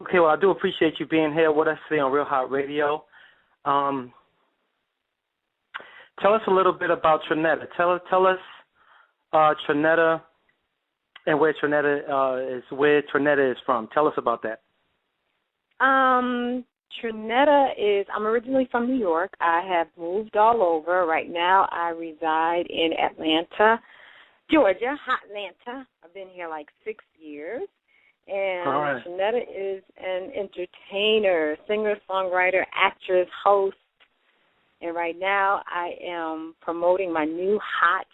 Okay, well, I do appreciate you being here with us today on Real Hot Radio. Tell us a little bit about Trinetta. Tell us Trinetta and where Trinetta is from. Tell us about that. Trinetta I'm originally from New York. I have moved all over. Right now I reside in Atlanta, Georgia, hot Atlanta. I've been here like 6 years. And right. Trinetta is an entertainer, singer, songwriter, actress, host. And right now I am promoting my new hot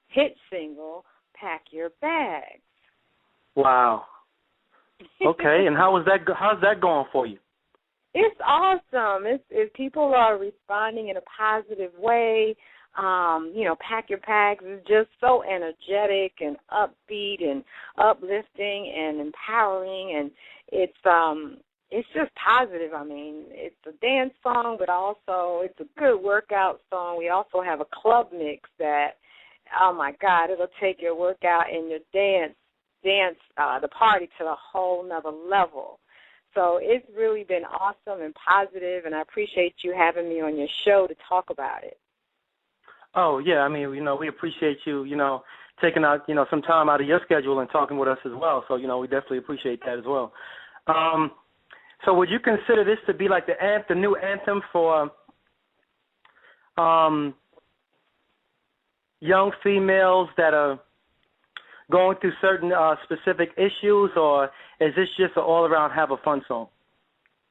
hit single, Pack Your Bags. Wow. Okay, and how's that going for you? It's awesome. If people are responding in a positive way, Pack Your Bags is just so energetic and upbeat and uplifting and empowering, and it's just positive. I mean, it's a dance song, but also it's a good workout song. We also have a club mix that, oh my God, it'll take your workout and your dance the party to a whole nother level. So it's really been awesome and positive, and I appreciate you having me on your show to talk about it. Oh, yeah, I mean, we appreciate you, taking out, some time out of your schedule and talking with us as well. So, we definitely appreciate that as well. So would you consider this to be like the new anthem for young females that are going through certain specific issues, or is this just an all-around have a fun song?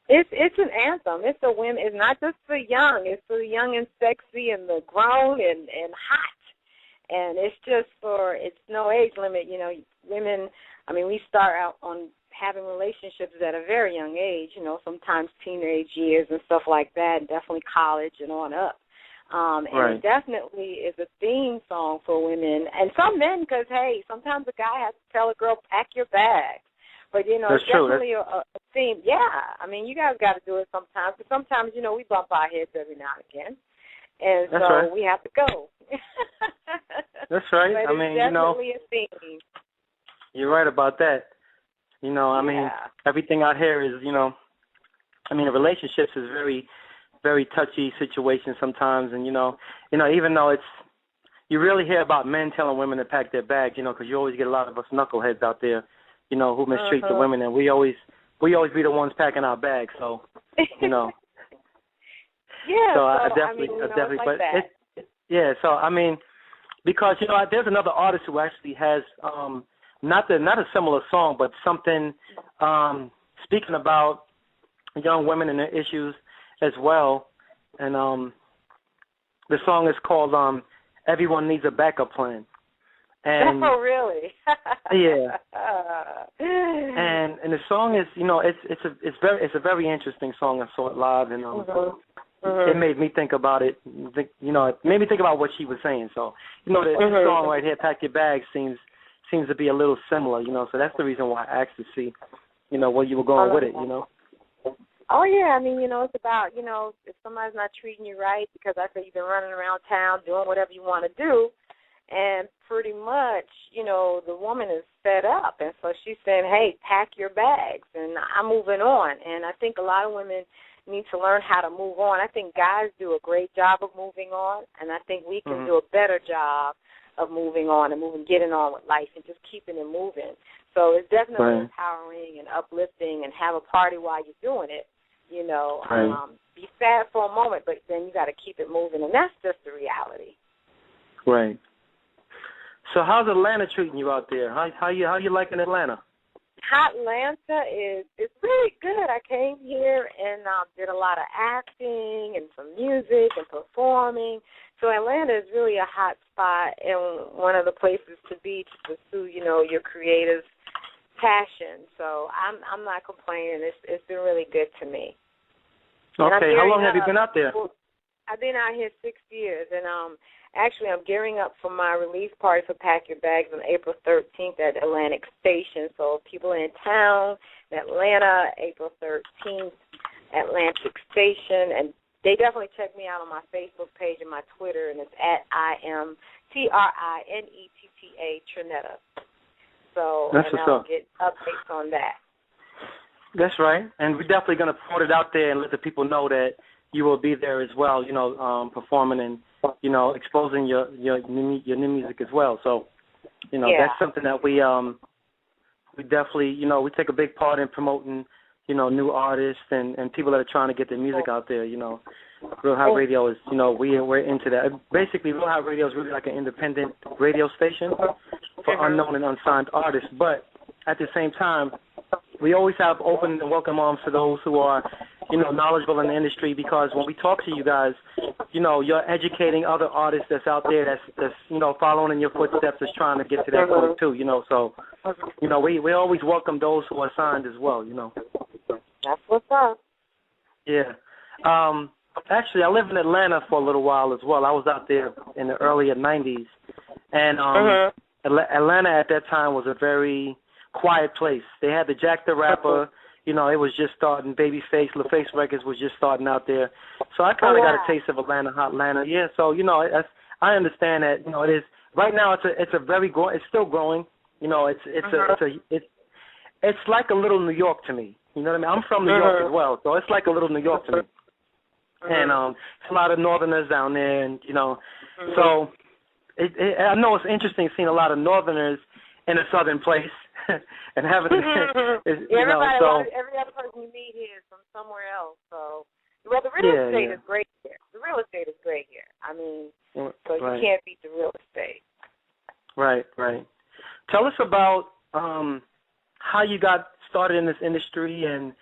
It's an anthem. It's not just for young. It's for the young and sexy and the grown and hot. And it's no age limit. Women, we start out on having relationships at a very young age, sometimes teenage years and stuff like that, and definitely college and on up. And right. It definitely is a theme song for women. And some men, because, hey, sometimes a guy has to tell a girl, pack your bags. But, That's it's definitely a theme. Yeah, you guys got to do it sometimes. But sometimes, we bump our heads every now and again. And That's so right. we have to go. That's right. But it's definitely a theme. You're right about that. Everything out here is, relationships is very, very touchy situation sometimes. And, even though you really hear about men telling women to pack their bags, because you always get a lot of us knuckleheads out there, who mistreat the women, and we always be the ones packing our bags. So, Yeah. So I definitely, but because there's another artist who actually has not a similar song, but something speaking about young women and their issues as well, and the song is called "Everyone Needs a Backup Plan." And, oh, really? Yeah. And the song is, it's a very interesting song. I saw it live, and it made me think about it. It made me think about what she was saying. So, the song right here, "Pack Your Bags," seems to be a little similar. So that's the reason why I asked to see, where you were going with it. Oh, yeah. It's about, if somebody's not treating you right, because I say you've been running around town doing whatever you want to do, and pretty much, the woman is fed up. And so she's saying, hey, pack your bags, and I'm moving on. And I think a lot of women need to learn how to move on. I think guys do a great job of moving on, and I think we can do a better job of moving on and getting on with life and just keeping it moving. So it's definitely empowering and uplifting, and have a party while you're doing it. Be sad for a moment, but then you got to keep it moving, and that's just the reality. Right. So how's Atlanta treating you out there? How you liking Atlanta? Atlanta is really good. I came here and did a lot of acting and some music and performing. So Atlanta is really a hot spot and one of the places to be to pursue, your creative passion. So I'm not complaining. It's been really good to me. Okay. How long have you been out there? I've been out here 6 years, and actually I'm gearing up for my release party for Pack Your Bags on April 13th at Atlantic Station. So people in town, in Atlanta, April 13th, Atlantic Station, and they definitely check me out on my Facebook page and my Twitter, and it's at IMTRINETTA, Trinetta. So, and I'll get updates on that. That's right, and we're definitely going to put it out there and let the people know that you will be there as well. Performing and exposing your new music as well. So, that's something that we definitely we take a big part in promoting new artists and people that are trying to get their music out there. Real Hot Radio is we're into that. Basically, Real Hot Radio is really like an independent radio station for unknown and unsigned artists, but at the same time, we always have open and welcome arms to those who are, knowledgeable in the industry, because when we talk to you guys, you're educating other artists that's out there that's following in your footsteps, that's trying to get to that point too, So, we always welcome those who are signed as well, That's what's up. Yeah. Actually, I lived in Atlanta for a little while as well. I was out there in the early 90s, and Atlanta at that time was a very quiet place. They had the Jack the Rapper, it was just starting. Babyface, LaFace Records was just starting out there. So I kind of got a taste of Atlanta, hot Atlanta. Yeah, so I understand that. It is right now. It's still growing. It's like a little New York to me. You know what I mean? I'm from New York as well, so it's like a little New York to me. And it's a lot of Northerners down there, and so I know it's interesting seeing a lot of Northerners in a Southern place. And having every other person you meet here is from somewhere else. So, the real estate is great here. The real estate is great here. I mean, so you can't beat the real estate. Right. Tell us about how you got started in this industry and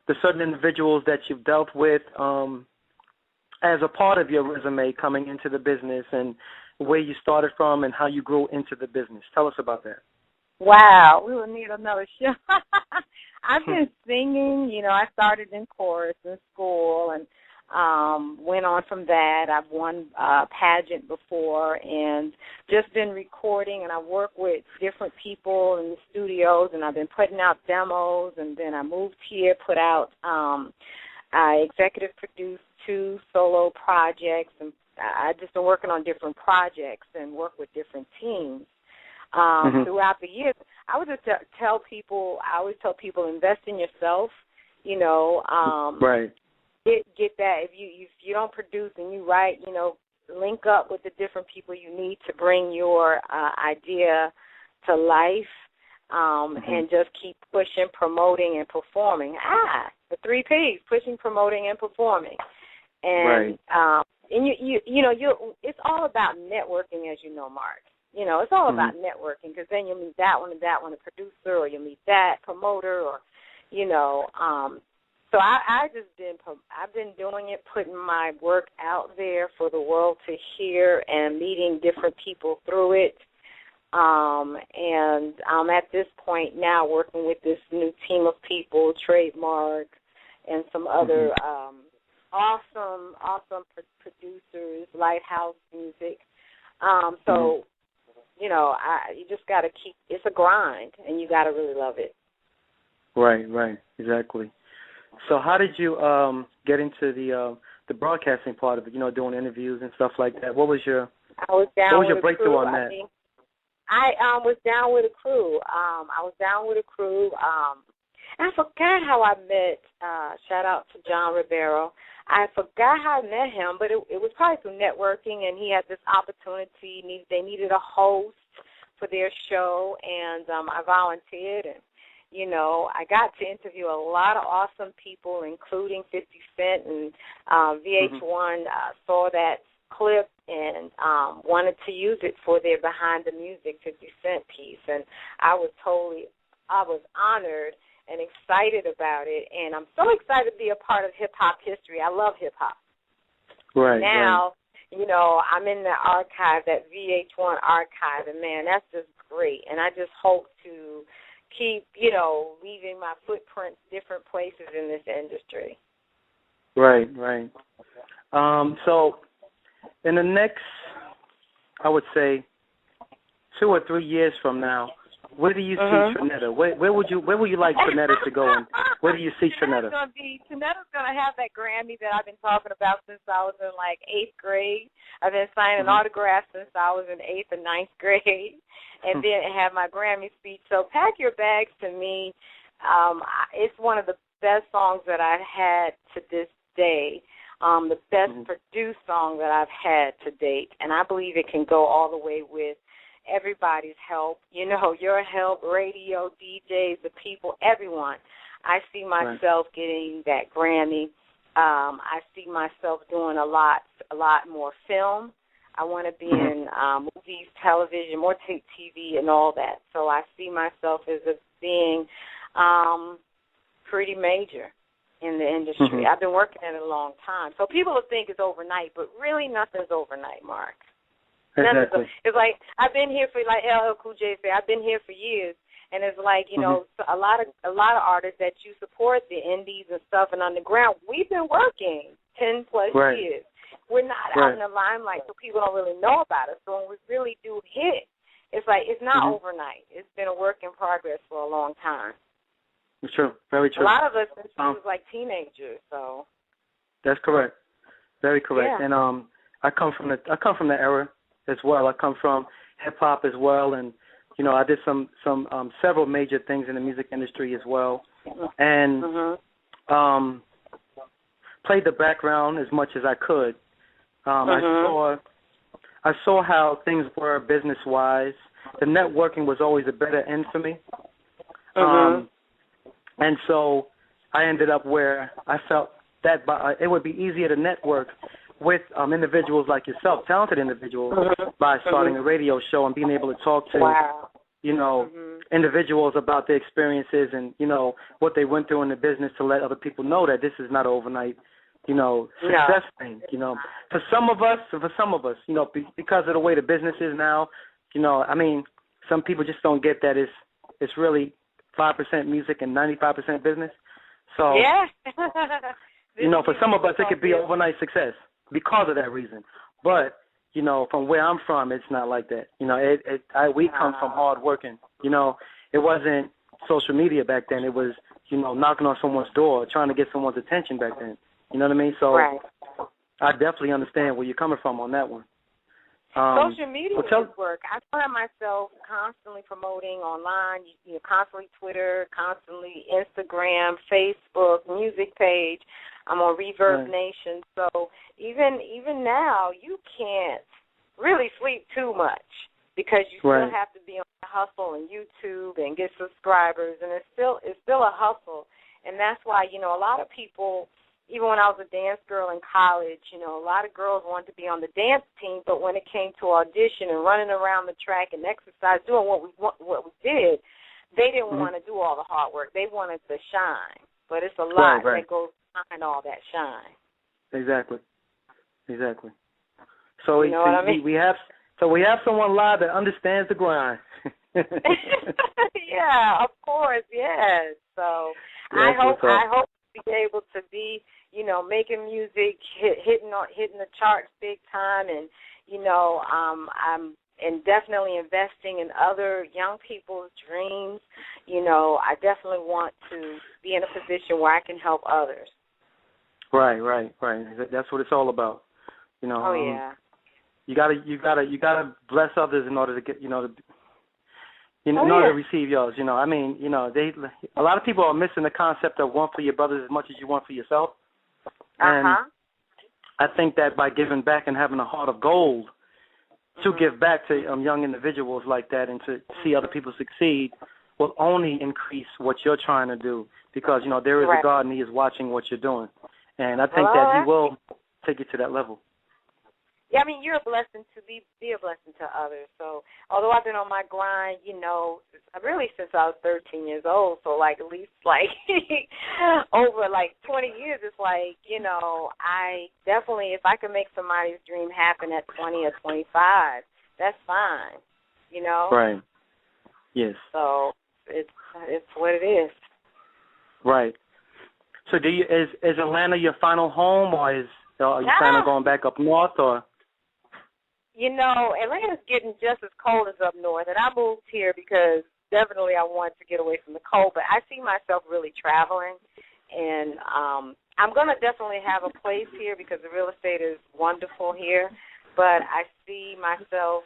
the certain individuals that you've dealt with as a part of your resume coming into the business, and where you started from and how you grew into the business. Tell us about that. Wow, we will need another show. I've been singing, I started in chorus in school and went on from that. I've won a pageant before and just been recording, and I work with different people in the studios, and I've been putting out demos, and then I moved here, put out, I executive produced 2 solo projects, and I just been working on different projects and work with different teams. Throughout the years, I would just tell people, invest in yourself, right. Get that. If you don't produce and you write, link up with the different people you need to bring your idea to life, and just keep pushing, promoting, and performing. The 3 Ps: pushing, promoting, and performing. And and it's all about networking, as you know, Mark. It's all about networking, because then you'll meet that one, a producer, or you'll meet that promoter, or, So I've been doing it, putting my work out there for the world to hear, and meeting different people through it. And I'm at this point now working with this new team of people, Trademark, and some other awesome producers, Lighthouse Music. So. You just got to it's a grind, and you got to really love it. Right, exactly. So how did you get into the broadcasting part of it, doing interviews and stuff like that? What was your breakthrough on that? I was down with a crew. I forgot how I met, shout out to John Ribeiro. I forgot how I met him, but it was probably through networking, and he had this opportunity. They needed a host for their show, and I volunteered, and, I got to interview a lot of awesome people, including 50 Cent, and VH1 saw that clip and wanted to use it for their Behind the Music 50 Cent piece, and I was honored and excited about it, and I'm so excited to be a part of hip-hop history. I love hip-hop. Right. Now, I'm in the archive, that VH1 archive, and, man, that's just great, and I just hope to keep, leaving my footprints different places in this industry. Right. So in the next, I would say, 2 or 3 years from now, where do you see Trinetta? Where would you like Trinetta to go, and where do you see Trinetta? Trenetta's going to have that Grammy that I've been talking about since I was in 8th grade. I've been signing autographs since I was in 8th and 9th grade, and then have my Grammy speech. So pack your bags to me. it's one of the best songs that I've had to this day, the best produced song that I've had to date, and I believe it can go all the way with everybody's help, you know, your help, radio, DJs, the people, everyone. I see myself getting that Grammy. I see myself doing a lot more film. I want to be in movies, television, more TV, and all that. So I see myself as being pretty major in the industry. I've been working at it a long time. So people will think it's overnight, but really nothing's overnight, Mark. Exactly. It's like I've been here for, like LL Cool J said, I've been here for years. And it's like, you know, a lot of artists that you support, the indies and stuff and underground, we've been working 10+ years. We're not out in the limelight, so people don't really know about us. So when we really do hit, it's like it's not overnight. It's been a work in progress for a long time. It's true. Very true. A lot of us since we was like teenagers, so. That's correct. Very correct. Yeah. And I come from the era as well. I come from hip hop as well, and you know, I did some several major things in the music industry as well, and played the background as much as I could. I saw how things were business wise. The networking was always a better end for me, and so I ended up where I felt that it would be easier to network with individuals like yourself, talented individuals, by starting a radio show and being able to talk to, you know, individuals about their experiences and, you know, what they went through in the business to let other people know that this is not an overnight, you know, success thing, you know. For some of us, you know, because of the way the business is now, you know, I mean, some people just don't get that it's really 5% music and 95% business. So, you know, for some of us, it could be overnight success because of that reason. But, you know, from where I'm from, it's not like that. You know, we come from hard working. You know, it wasn't social media back then. It was, you know, knocking on someone's door, trying to get someone's attention back then. You know what I mean? So I definitely understand where you're coming from on that one. Social media work. I find myself constantly promoting online, you know, constantly Twitter, constantly Instagram, Facebook, music page. I'm on Reverb Nation. So even now, you can't really sleep too much because you still have to be on the hustle and YouTube and get subscribers, and it's still a hustle. And that's why, you know, a lot of people, even when I was a dance girl in college, you know, a lot of girls wanted to be on the dance team, but when it came to audition and running around the track and exercise, doing what we did, they didn't want to do all the hard work. They wanted to shine. But it's a lot that goes behind all that shine. Exactly. So you know what I mean? we have someone live that understands the grind. Yeah, of course, yes. So I hope to be able to be, you know, making music, hitting the charts big time, and you know, I'm definitely investing in other young people's dreams. You know, I definitely want to be in a position where I can help others. Right. That's what it's all about. You know. You gotta bless others in order to get, you know, in order to receive yours. You know, I mean, you know, a lot of people are missing the concept of want for your brothers as much as you want for yourself. And I think that by giving back and having a heart of gold to give back to young individuals like that and to see other people succeed will only increase what you're trying to do, because, you know, there is a God and He is watching what you're doing. And I think that He will take you to that level. Yeah, I mean, you're a blessing to be a blessing to others. So, although I've been on my grind, you know, really since I was 13 years old, so like at least like over like 20 years, it's like, you know, I definitely, if I can make somebody's dream happen at 20 or 25, that's fine, you know. Right. Yes. So it's what it is. Right. So is Atlanta your final home, or are you planning on going back up north, or? You know, Atlanta's getting just as cold as up north, and I moved here because definitely I wanted to get away from the cold, but I see myself really traveling, and I'm going to definitely have a place here because the real estate is wonderful here, but I see myself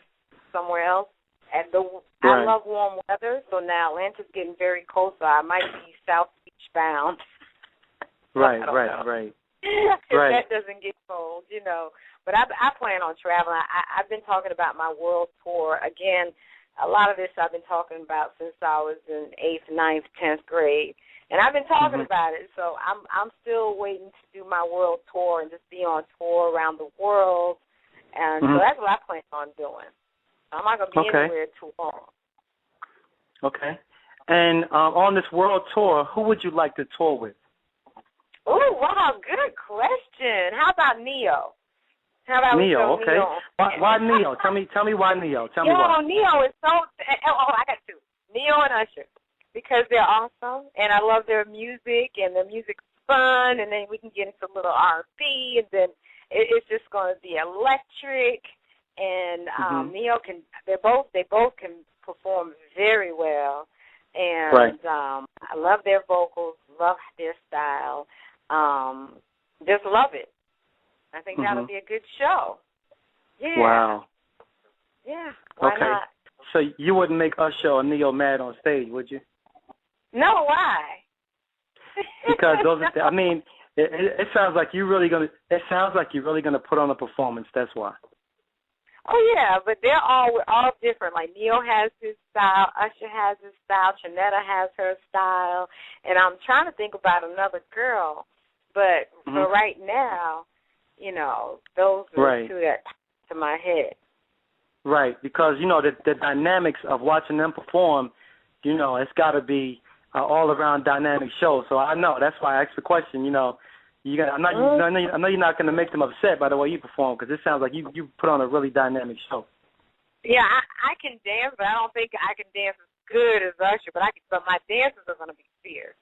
somewhere else, I love warm weather, so now Atlanta's getting very cold, so I might be South Beach bound. Right. That doesn't get cold, But I plan on traveling. I've been talking about my world tour. Again, a lot of this I've been talking about since I was in 8th, 9th, 10th grade. And I've been talking about it, so I'm still waiting to do my world tour and just be on tour around the world. And so that's what I plan on doing. I'm not going to be anywhere too long. Okay. And on this world tour, who would you like to tour with? Oh, wow, good question. How about Neo? Neo, okay. Neo? Why Neo? Tell me why Neo. Tell me why. Neo is so. I got two. Neo and Usher, because they're awesome, and I love their music, and their music's fun, and then we can get into a little R&B, and then it's just going to be electric. And Neo can. They both can perform very well, and I love their vocals, love their style. Just love it. I think that'll be a good show. Yeah. Wow. Yeah. Why not? So you wouldn't make Usher or Neo mad on stage, would you? No. Why? Because those are. I mean, it sounds like you're really gonna. It sounds like you're really gonna put on a performance. That's why. Oh yeah, but we're all different. Like Neo has his style, Usher has his style, Trinetta has her style, and I'm trying to think about another girl, but for right now, those are the two that pop to my head. Right, because the dynamics of watching them perform, it's got to be an all around dynamic show. So I know that's why I asked the question. I know you're not going to make them upset by the way you perform, because it sounds like you put on a really dynamic show. Yeah, I can dance, but I don't think I can dance as good as Usher. But my dances are going to be fierce,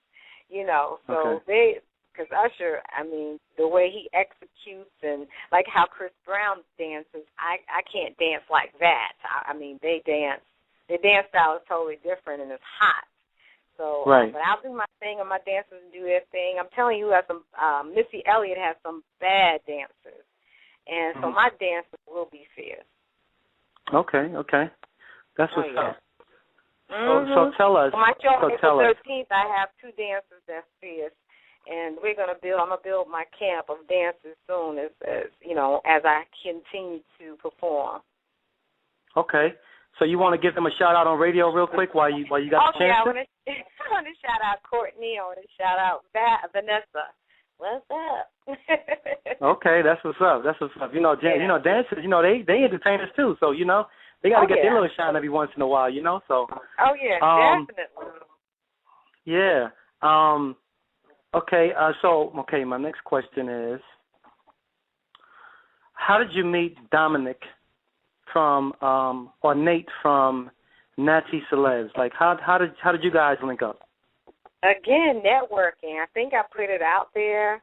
So because Usher, I mean, the way he executes and like how Chris Brown dances, I can't dance like that. I mean, they dance. Their dance style is totally different, and it's hot. So, but I'll do my thing, and my dancers do their thing. I'm telling you, Missy Elliott has some bad dancers, and so my dances will be fierce. Okay, that's what's up. So tell us. For my show on April 13th, I have two dancers that's fierce, and I'm gonna build my camp of dancers soon as I continue to perform. Okay. So you want to give them a shout out on radio real quick while you got the chance? I want to shout out Courtney. I want to shout out Vanessa. What's up? Okay, that's what's up. Dancers, they entertain us too. So they got to get their little shine every once in a while. So. Oh yeah, definitely. Yeah. Okay. My next question is, how did you meet Dominic or Nate from Natty Celebs? Like, how did you guys link up? Again, networking. I think I put it out there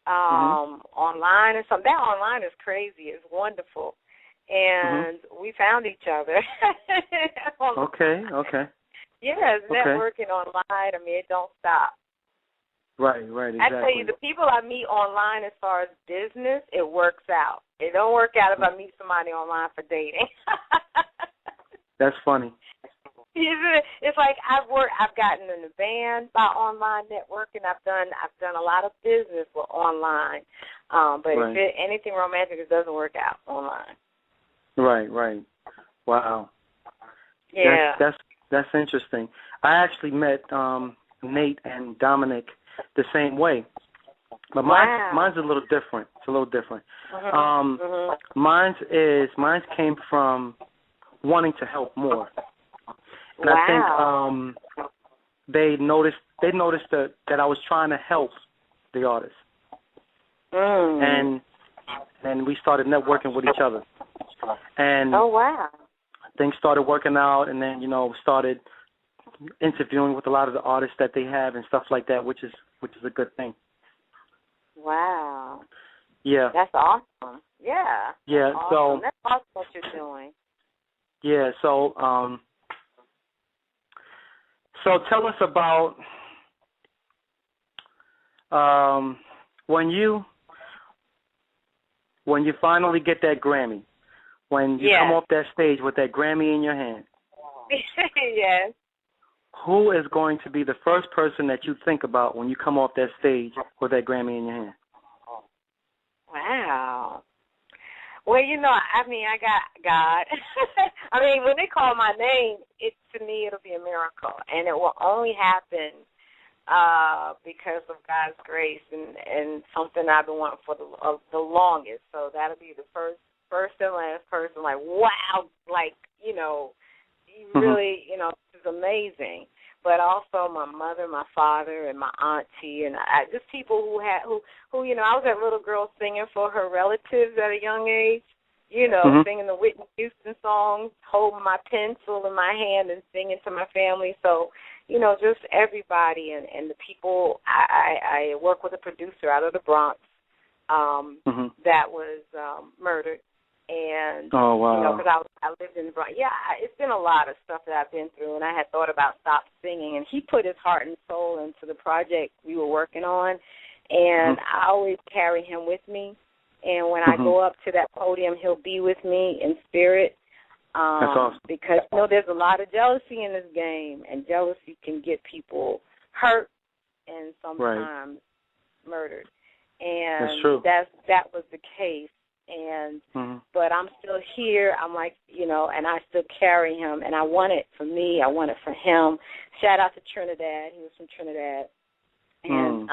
online and something. That online is crazy. It's wonderful. And we found each other. Okay. Yes, networking online. I mean, it don't stop. Right, exactly. I tell you, the people I meet online as far as business, it works out. It don't work out if I meet somebody online for dating. That's funny. It's like I've gotten in the band by online networking. I've done a lot of business with online. But if anything romantic, it doesn't work out online. Right. Wow. Yeah. That's interesting. I actually met Nate and Dominic the same way, but mine's a little different. It's a little different. Mine's came from wanting to help more, and I think they noticed that I was trying to help the artists, and we started networking with each other, and things started working out, and then started interviewing with a lot of the artists that they have and stuff like that, which is a good thing. Wow. Yeah. That's awesome. Yeah. Yeah. Awesome. So that's awesome what you're doing. Yeah. So tell us about when you finally get that Grammy, when you come off that stage with that Grammy in your hand. Yes. Who is going to be the first person that you think about when you come off that stage with that Grammy in your hand? Wow. Well, I got God. I mean, when they call my name, to me, it'll be a miracle, and it will only happen because of God's grace and something I've been wanting for the longest. So that'll be the first and last person. Like, wow, like really, this is amazing. But also my mother, my father, and my auntie, and just people who I was that little girl singing for her relatives at a young age, singing the Whitney Houston songs, holding my pencil in my hand and singing to my family. So, just everybody and the people. I work with a producer out of the Bronx that was murdered. And, oh, wow. because I lived in the Bronx. Yeah, it's been a lot of stuff that I've been through, and I had thought about stop singing. And he put his heart and soul into the project we were working on, and I always carry him with me. And when I go up to that podium, he'll be with me in spirit. That's awesome. Because, there's a lot of jealousy in this game, and jealousy can get people hurt and sometimes murdered. And that's true. That was the case. And but I'm still here. I'm like, and I still carry him, and I want it for me. I want it for him. Shout out to Trinidad. He was from Trinidad, and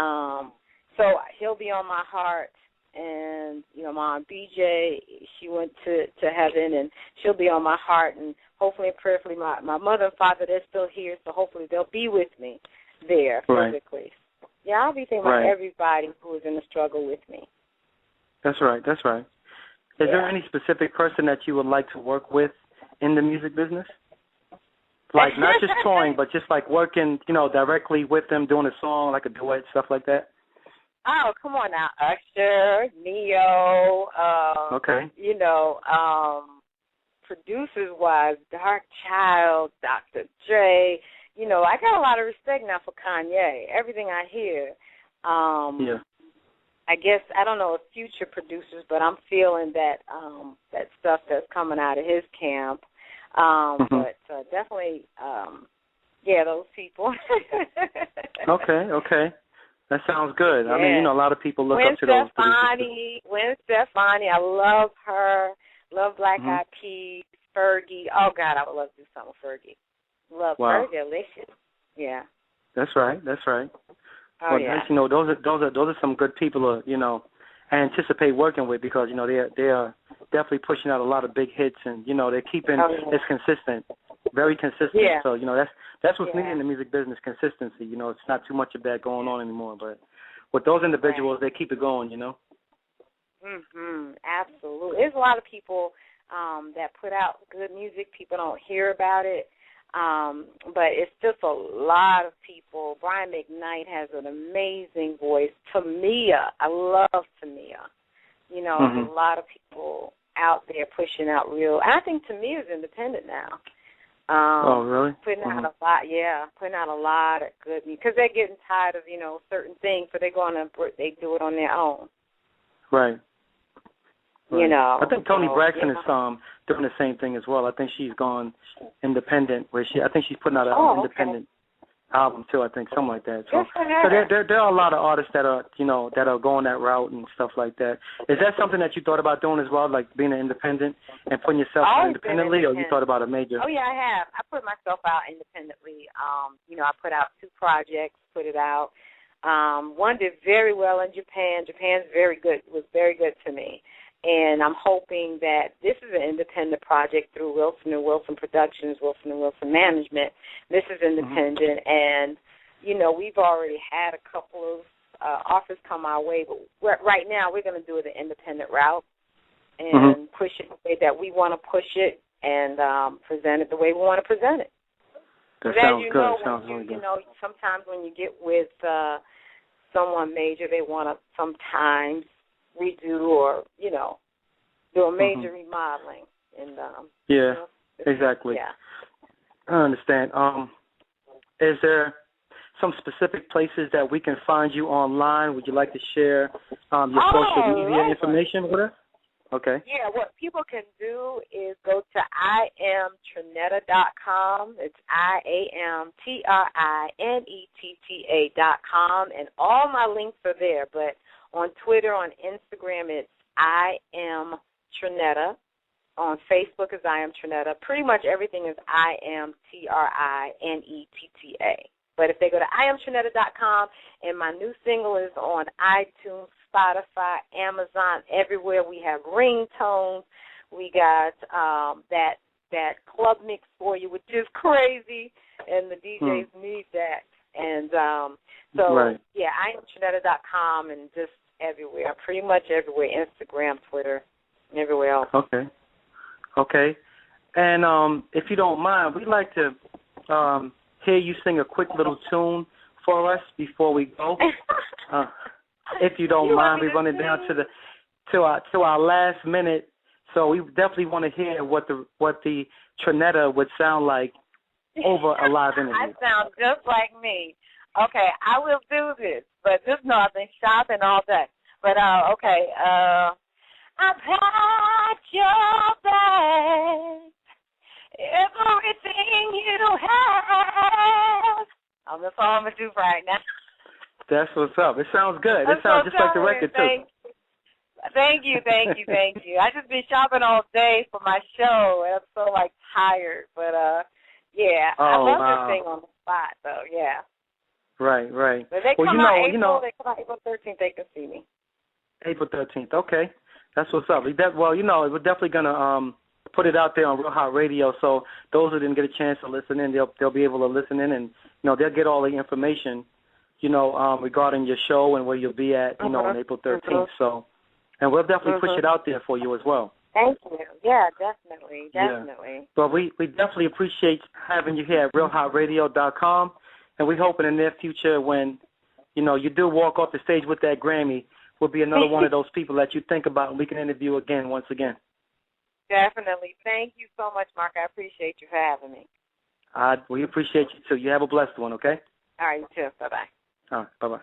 so he'll be on my heart. And my Aunt BJ, she went to heaven, and she'll be on my heart. And hopefully and prayerfully, my mother and father, they're still here, so hopefully they'll be with me there physically. Yeah, I'll be thinking about everybody who is in the struggle with me. That's right. That's right. Is there any specific person that you would like to work with in the music business? Like, not just touring, but just like working, directly with them, doing a song, like a duet, stuff like that? Oh, come on now. Usher, Neo, producers-wise, Dark Child, Dr. Dre. I got a lot of respect now for Kanye. Everything I hear. I guess, I don't know if future producers, but I'm feeling that that stuff that's coming out of his camp. But definitely, those people. Okay. That sounds good. Yeah. I mean, a lot of people look up to those producers. Gwen Stefani, I love her. Love Black Eyed Peas, Fergie. Oh, God, I would love to do something with Fergie. Love her. Delicious. Yeah. That's right. Oh, well, those are some good people to, I anticipate working with because, they are definitely pushing out a lot of big hits and, they're keeping it consistent, very consistent. Yeah. So, that's what's needed in the music business, consistency. It's not too much of that going on anymore. But with those individuals, they keep it going, Absolutely. There's a lot of people that put out good music. People don't hear about it. But it's just a lot of people. Brian McKnight has an amazing voice. Tamia, I love Tamia. There's a lot of people out there pushing out real. And I think Tamia's independent now. Oh, really? Putting out a lot of good music because they're getting tired of certain things, so they do it on their own. Right. I think Toni Braxton is doing the same thing as well. I think she's gone independent. I think she's putting out an independent album too. I think something like that. So there are a lot of artists that are that are going that route and stuff like that. Is that something that you thought about doing as well, like being an independent and putting yourself out independently, or you thought about a major? Oh yeah, I have. I put myself out independently. I put out 2 projects. Put it out. One did very well in Japan. Japan's was very good to me. And I'm hoping that this is an independent project through Wilson & Wilson Productions, Wilson & Wilson Management. This is independent, and, we've already had a couple of offers come our way, but right now we're going to do it the independent route and push it the way that we want to push it and present it the way we want to present it. That sounds good. Sounds really good. Sometimes when you get with someone major, they want to sometimes redo or, do a major remodeling. And exactly. Yeah. I understand. Is there some specific places that we can find you online? Would you like to share your social media information with us? Okay. Yeah, what people can do is go to IamTrinetta.com. It's IamTrinetta.com, and all my links are there. But on Twitter, on Instagram, it's I Am Trinetta. On Facebook is I Am Trinetta. Pretty much everything is I Am Trinetta. But if they go to IamTrinetta.com, and my new single is on iTunes, Spotify, Amazon, everywhere. We have ringtones. We got that club mix for you, which is crazy, and the DJs need that. And right. yeah, IamTrinetta.com and just everywhere, pretty much everywhere, Instagram, Twitter, and everywhere else. Okay. And if you don't mind, we'd like to hear you sing a quick little tune for us before we go. If you don't mind, we're running down to our last minute, so we definitely want to hear what the Trinetta would sound like over a live interview. I sound just like me. Okay, I will do this, but just know I've been shopping all day. But okay, I've had your back, everything you have. That's all I'm gonna do right now. That's what's up. It sounds good. It sounds just like the record, too. Thank you. I just been shopping all day for my show, and I'm so, tired. But, yeah, I love this thing on the spot, though, yeah. Right. But they come out April 13th, they can see me. April 13th, okay. That's what's up. We're definitely going to put it out there on Real Hot Radio, so those who didn't get a chance to listen in, they'll be able to listen in, and, they'll get all the information regarding your show and where you'll be at, on April 13th. So, and we'll definitely push it out there for you as well. Thank you. Yeah, definitely. Yeah. But we definitely appreciate having you here at RealHotRadio.com, and we hope in the near future when, you do walk off the stage with that Grammy, we'll be another one of those people that you think about and we can interview again, once again. Definitely. Thank you so much, Mark. I appreciate you for having me. We appreciate you, too. You have a blessed one, okay? All right, you too. Bye-bye. All right, bye-bye.